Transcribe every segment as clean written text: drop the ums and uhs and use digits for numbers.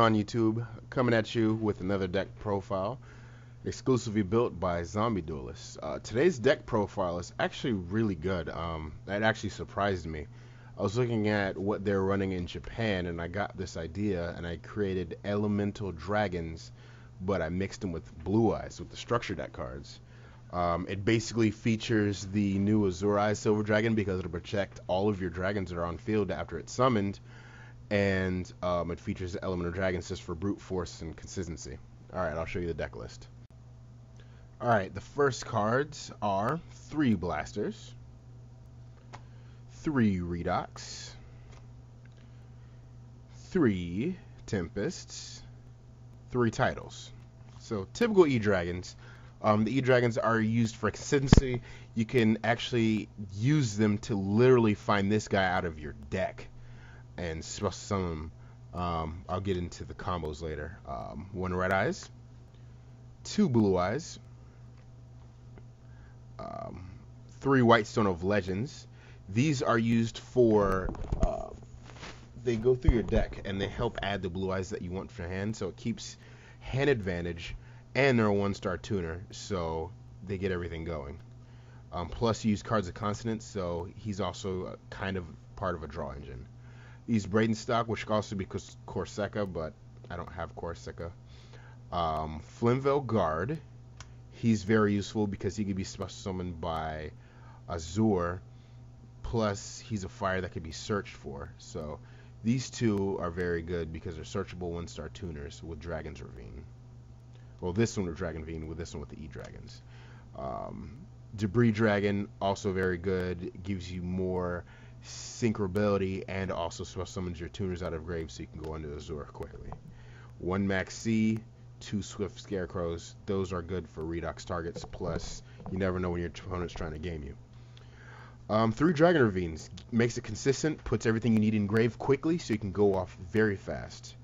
on YouTube? Coming at you with another deck profile, exclusively built by Zombie Duelist. Today's deck profile is actually really good. That actually surprised me. I was looking at what they're running in Japan, and I got this idea, and I created elemental dragons, but I mixed them with blue eyes with the structure deck cards. It basically features the new Azure Eyes Silver Dragon because it'll protect all of your dragons that are on field after it's summoned, and it features the elemental dragons just for brute force and consistency. Alright, I'll show you the deck list. Alright, the first cards are 3 Blasters, 3 Redox, 3 Tempests, 3 Titles. So, typical E-Dragons. The E-Dragons are used for consistency. You can actually use them to literally find this guy out of your deck and special summon them. I'll get into the combos later. 1 Red Eyes, 2 Blue Eyes, 3 Whitestone of Legends. These are used for, they go through your deck and they help add the blue eyes that you want for your hand, so it keeps hand advantage, and they're a 1-star tuner, so they get everything going. Plus you use cards of consonants, so he's also kind of part of a draw engine. Use Bradenstock, which could also be Corsica, but I don't have Corsica. Flimvale Guard. He's very useful because he can be special summoned by Azure, plus he's a fire that can be searched for. So these two are very good because they're searchable 1-star tuners with Dragon's Ravine. Well, this one with Dragon Ravine, with this one with the E-Dragons. Debris Dragon, also very good. Gives you more synchrobility and also special summons your tuners out of grave so you can go into Azure quickly. 1 Max C, 2 Swift Scarecrows. Those are good for Redox targets, plus you never know when your opponent's trying to game you. 3 Dragon Ravines. Makes it consistent, puts everything you need in grave quickly so you can go off very fast.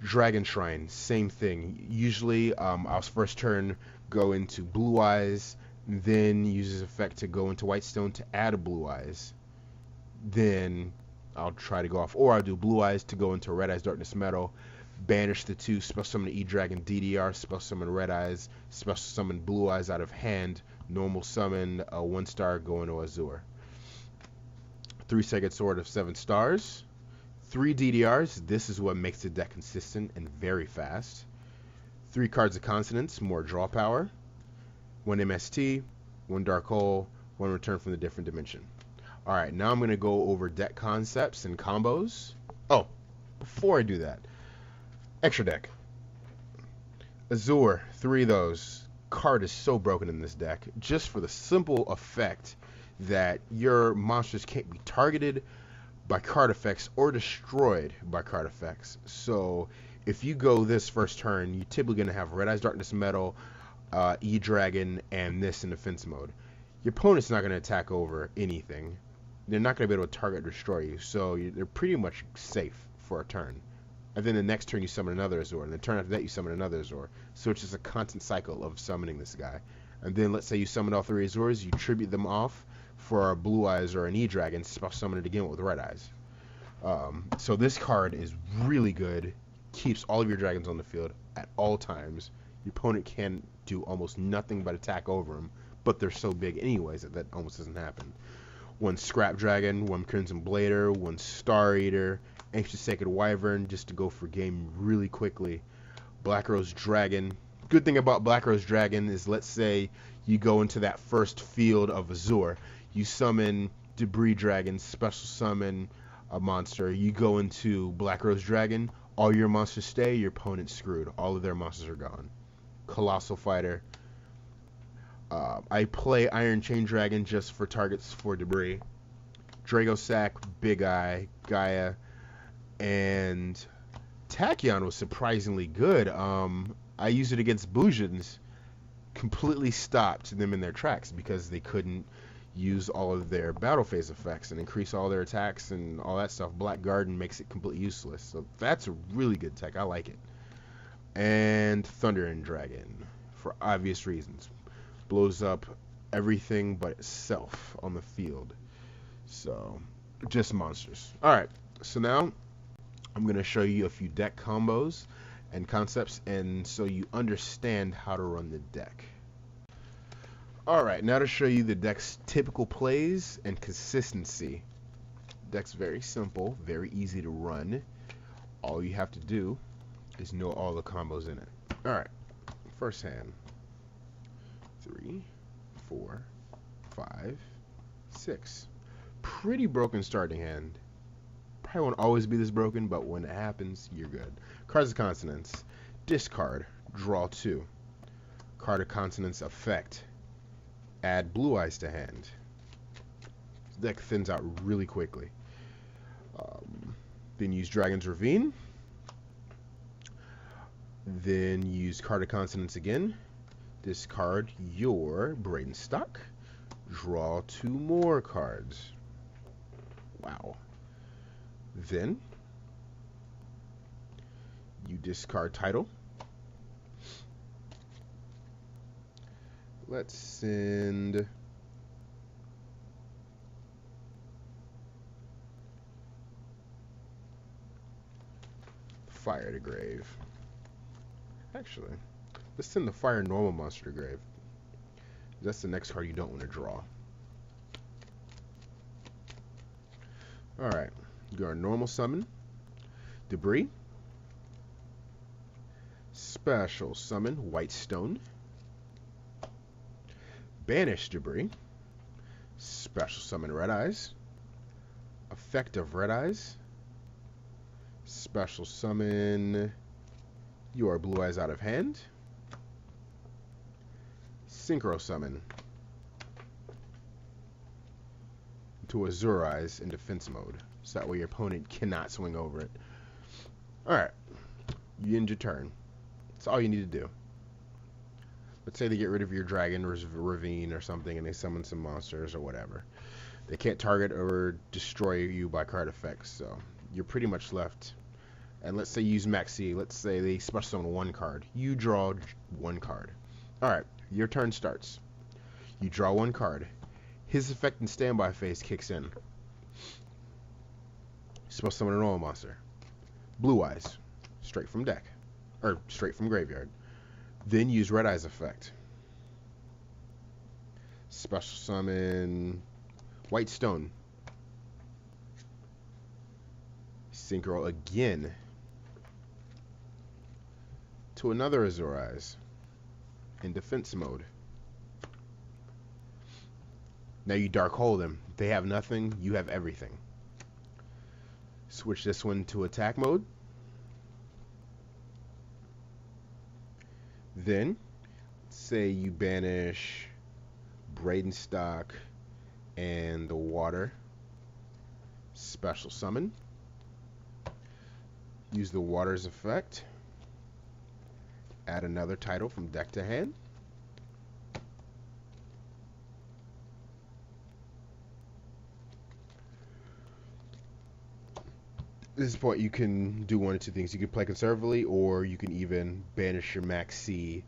Dragon Shrine, same thing. Usually, I'll first turn go into Blue Eyes, then use his effect to go into Whitestone to add a Blue Eyes. Then I'll try to go off, or I'll do Blue Eyes to go into Red Eyes Darkness Metal, banish the 2, special summon E-Dragon DDR, special summon Red Eyes, special summon Blue Eyes out of hand, normal summon a 1-star, go into Azure. 3 Second Sword of 7 stars, 3 DDRs. This is what makes the deck consistent and very fast. 3 cards of consonants, more draw power. 1 MST, 1 Dark Hole, 1 Return from the Different Dimension. Alright, now I'm going to go over deck concepts and combos. Oh, before I do that, extra deck. Azure, 3 of those. Card is so broken in this deck, just for the simple effect that your monsters can't be targeted by card effects or destroyed by card effects. So if you go this first turn, you're typically going to have Red Eyes Darkness Metal, E-Dragon, and this in defense mode. Your opponent's not going to attack over anything. They're not going to be able to target or destroy you, so they're pretty much safe for a turn. And then the next turn you summon another Azure, and the turn after that you summon another Azure. So it's just a constant cycle of summoning this guy. And then let's say you summon all 3 Azures, you tribute them off for a Blue Eyes or an E-Dragon, special summon it again with Red Eyes. So this card is really good, keeps all of your dragons on the field at all times. Your opponent can do almost nothing but attack over them, but they're so big anyways that almost doesn't happen. 1 Scrap Dragon, 1 Crimson Blader, 1 Star Eater, Ancient Sacred Wyvern, just to go for game really quickly. Black Rose Dragon. Good thing about Black Rose Dragon is, let's say you go into that first field of Azure, you summon Debris Dragon, special summon a monster, you go into Black Rose Dragon, all your monsters stay, your opponent's screwed. All of their monsters are gone. Colossal Fighter. I play Iron Chain Dragon just for targets for Debris. Dragosac, Big Eye, Gaia, and Tachyon was surprisingly good. I used it against Boujins, completely stopped them in their tracks because they couldn't use all of their battle phase effects and increase all their attacks and all that stuff. Black Garden makes it completely useless, so that's a really good tech. I like it. And Thunder and Dragon, for obvious reasons, blows up everything but itself on the field. So just monsters. Alright, so now I'm going to show you a few deck combos and concepts, and so you understand how to run the deck. Alright, now to show you the deck's typical plays and consistency. Deck's very simple, very easy to run. All you have to do is know all the combos in it. Alright, first hand. 3, 4, 5, 6. Pretty broken starting hand. Probably won't always be this broken, but when it happens, you're good. Cards of Consonance. Discard. Draw 2. Card of Consonance effect. Add Blue Eyes to hand. This deck thins out really quickly. Then use Dragon's Ravine. Then use Card of Consonance again. Discard your Braden Stock. Draw 2 more cards. Wow. Then you discard Title. Let's send Fire to grave. Actually, let's send the Fire normal monster to grave. That's the next card you don't want to draw. Alright, go our normal summon. Debris. Special summon White Stone. Banish Debris. Special summon Red Eyes. Effect of Red Eyes. Special summon your Blue Eyes out of hand. Synchro summon to Azure Eyes in defense mode, so that way your opponent cannot swing over it. Alright, you end your turn. That's all you need to do. Let's say they get rid of your Dragon Ravine or something and they summon some monsters or whatever. They can't target or destroy you by card effects, so you're pretty much left. And let's say you use Maxi. Let's say they special summon 1 card. You draw 1 card. Alright, your turn starts. You draw 1 card. His effect in standby phase kicks in. Special summon a normal monster. Blue Eyes. Straight from deck. Or straight from graveyard. Then use Red Eyes effect. Special summon White Stone. Synchro again to another Azure Eyes in defense mode. Now you Dark Hole them. They have nothing, you have everything. Switch this one to attack mode. Then, say you banish Braden Stock and the Water. Special summon. Use the Water's effect. Add another title from deck to hand. At this point, you can do one of 2 things. You can play conservatively, or you can even banish your Maxi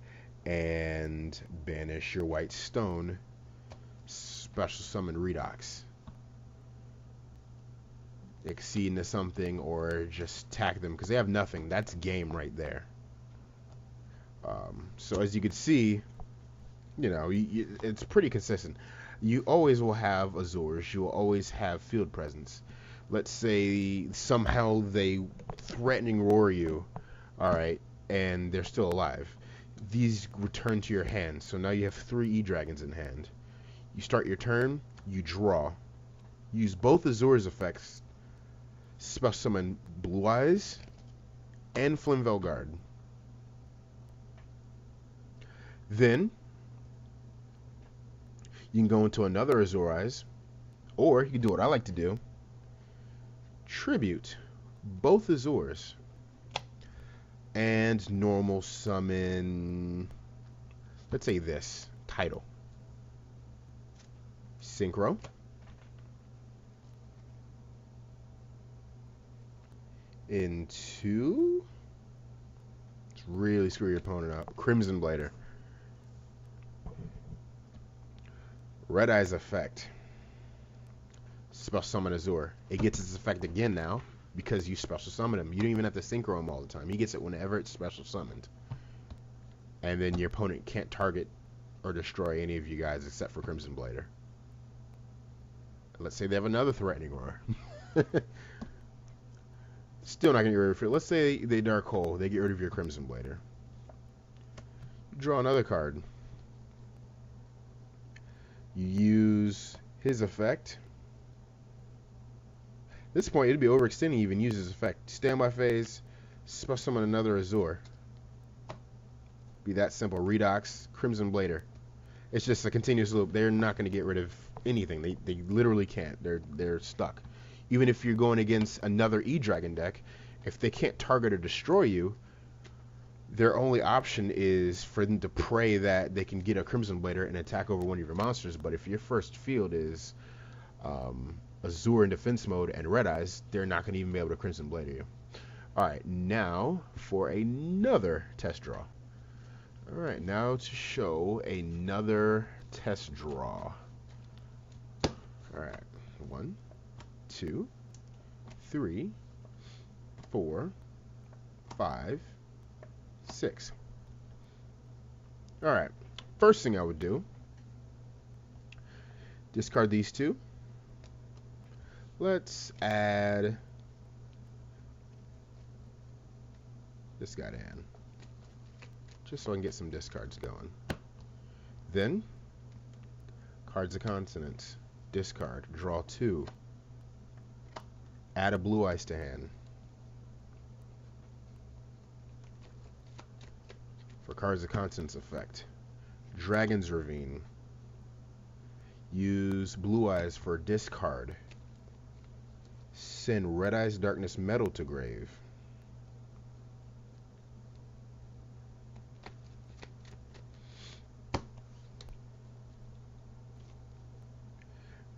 and banish your White Stone. Special summon Redox. Exceed into something, or just tack them, because they have nothing. That's game right there. So as you can see, you know, it's pretty consistent. You always will have Azures. You will always have field presence. Let's say somehow they threatening roar you, alright, and they're still alive. These return to your hand, so now you have 3 E-Dragons in hand. You start your turn, you draw. Use both Azure's effects, special summon Blue Eyes and Flimvel Guard. Then you can go into another Azure Eyes, or you can do what I like to do. Tribute both Azures and normal summon, let's say this, Title. Synchro. Into, let's really screw your opponent up, Crimson Blader. Red Eyes effect. Special summon Azure. It gets its effect again now. because you special summon him. You don't even have to synchro him all the time. He gets it whenever it's special summoned. And then your opponent can't target or destroy any of you guys except for Crimson Blader. Let's say they have another threatening roar. Still not going to get rid of it. Let's say they Dark Hole. They get rid of your Crimson Blader. Draw another card. You use his effect. At this point, it'd be overextending even use his effect. Standby phase, special summon another Azure. Be that simple. Redox, Crimson Blader. It's just a continuous loop. They're not going to get rid of anything. They literally can't. They're stuck. Even if you're going against another E-Dragon deck, if they can't target or destroy you, their only option is for them to pray that they can get a Crimson Blader and attack over one of your monsters. But if your first field is Azure in defense mode and Red Eyes, they're not going to even be able to Crimson Blader you. Alright, now for another test draw. Alright, now to show another test draw. Alright, 1, 2, 3, 4, 5, 6. Alright, first thing I would do, discard these two. Let's add this guy to hand, just so I can get some discards going. Then, Cards of Consonance, discard, draw 2. Add a Blue Eyes to hand. For Cards of Consonance effect, Dragon's Ravine. Use Blue Eyes for discard. Send Red Eyes Darkness Metal to grave.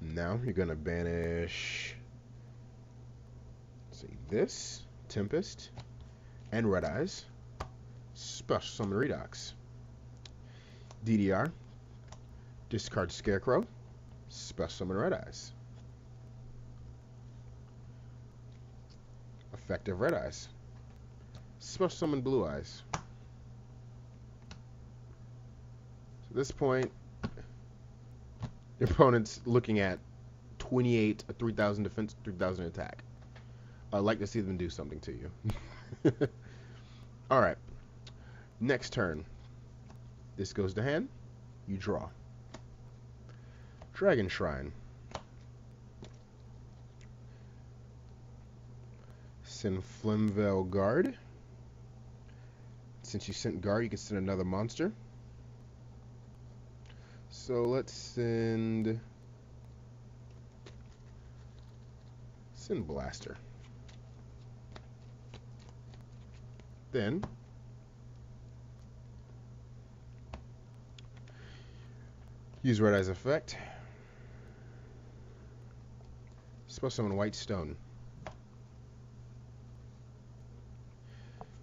Now you're going to banish, let's see, this, Tempest, and Red Eyes. Special summon Redox. DDR, discard Scarecrow, special summon Red Eyes. Effective Red Eyes. Special summon Blue Eyes. So at this point, your opponent's looking at 28, 3,000 defense, 3,000 attack. I'd like to see them do something to you. Alright. Next turn. This goes to hand. You draw. Dragon Shrine. Send Flimvale Guard. Since you sent Guard, you can send another monster. So let's send Blaster. Then use Red Eyes effect. Special summon White Stone.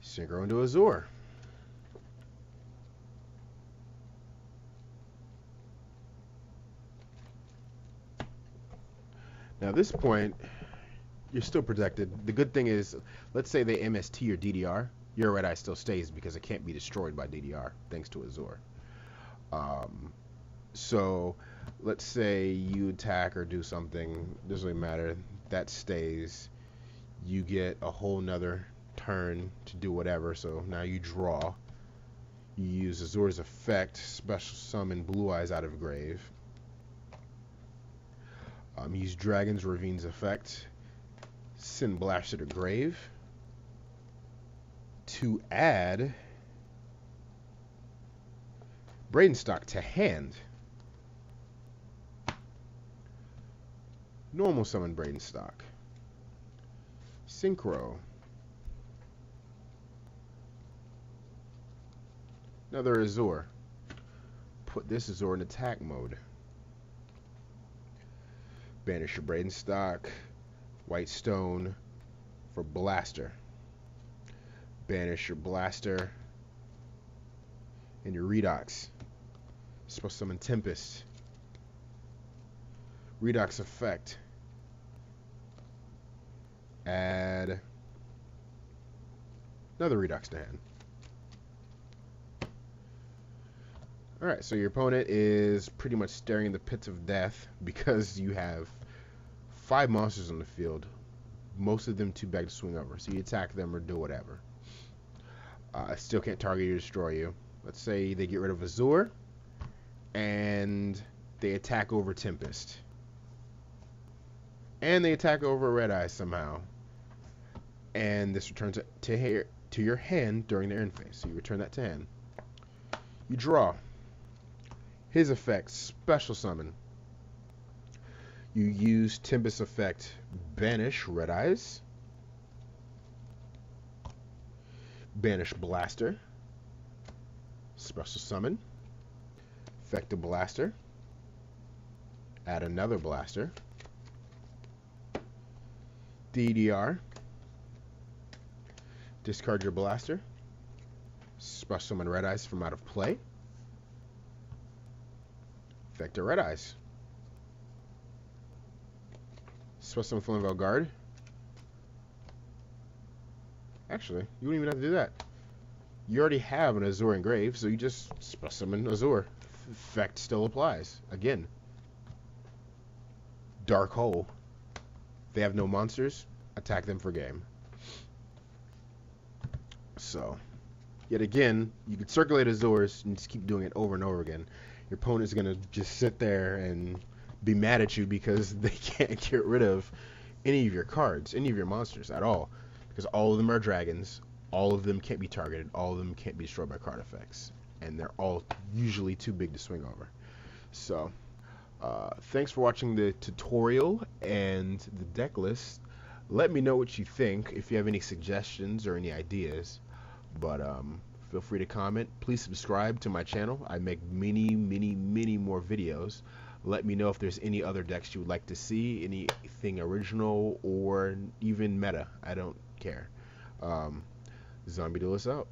Synchro into Azure. Now at this point, you're still protected. The good thing is, let's say they MST or DDR, your Red Eye still stays because it can't be destroyed by DDR, thanks to Azure. So let's say you attack or do something, doesn't really matter, that stays. You get a whole nother turn to do whatever, so now you draw. You use Azure's effect, special summon Blue Eyes out of grave. Use Dragon's Ravine's effect, send Blaster to grave. To add Bradenstock to hand. Normal summon Bradenstock. Synchro. Another Azure. Put this Azure in attack mode. Banish your Bradenstock, White Stone for Blaster. Banish your Blaster and your Redox. Supposed to summon Tempest. Redox effect. Add another Redux to hand. Alright, so your opponent is pretty much staring the pits of death because you have 5 monsters on the field, most of them too big to swing over. So you attack them or do whatever. Still can't target you or destroy you. Let's say they get rid of Azure and they attack over Tempest. And they attack over Red Eye somehow. And this returns it to your hand during their end phase. So you return that to hand. You draw. His effect, Special Summon. You use Tempest effect, Banish Red Eyes. Banish Blaster. Special Summon. Effect a Blaster. Add another Blaster. DDR. Discard your Blaster. Special Summon Red Eyes from out of play. Effect a Red Eyes. Special Summon Flammable Guard. Actually, you wouldn't even have to do that. You already have an Azure Engrave, so you just Special Summon Azure. Effect still applies. Again. Dark Hole. They have no monsters. Attack them for game. So, yet again, you could circulate Azures and just keep doing it over and over again. Your opponent's going to just sit there and be mad at you because they can't get rid of any of your cards, any of your monsters at all. Because all of them are dragons. All of them can't be targeted. All of them can't be destroyed by card effects. And they're all usually too big to swing over. So, thanks for watching the tutorial and the deck list. Let me know what you think, if you have any suggestions or any ideas. But feel free to comment. Please subscribe to my channel. I make many more videos. Let me know if there's any other decks you would like to see, anything original or even meta. I don't care. Zombie Duelist out.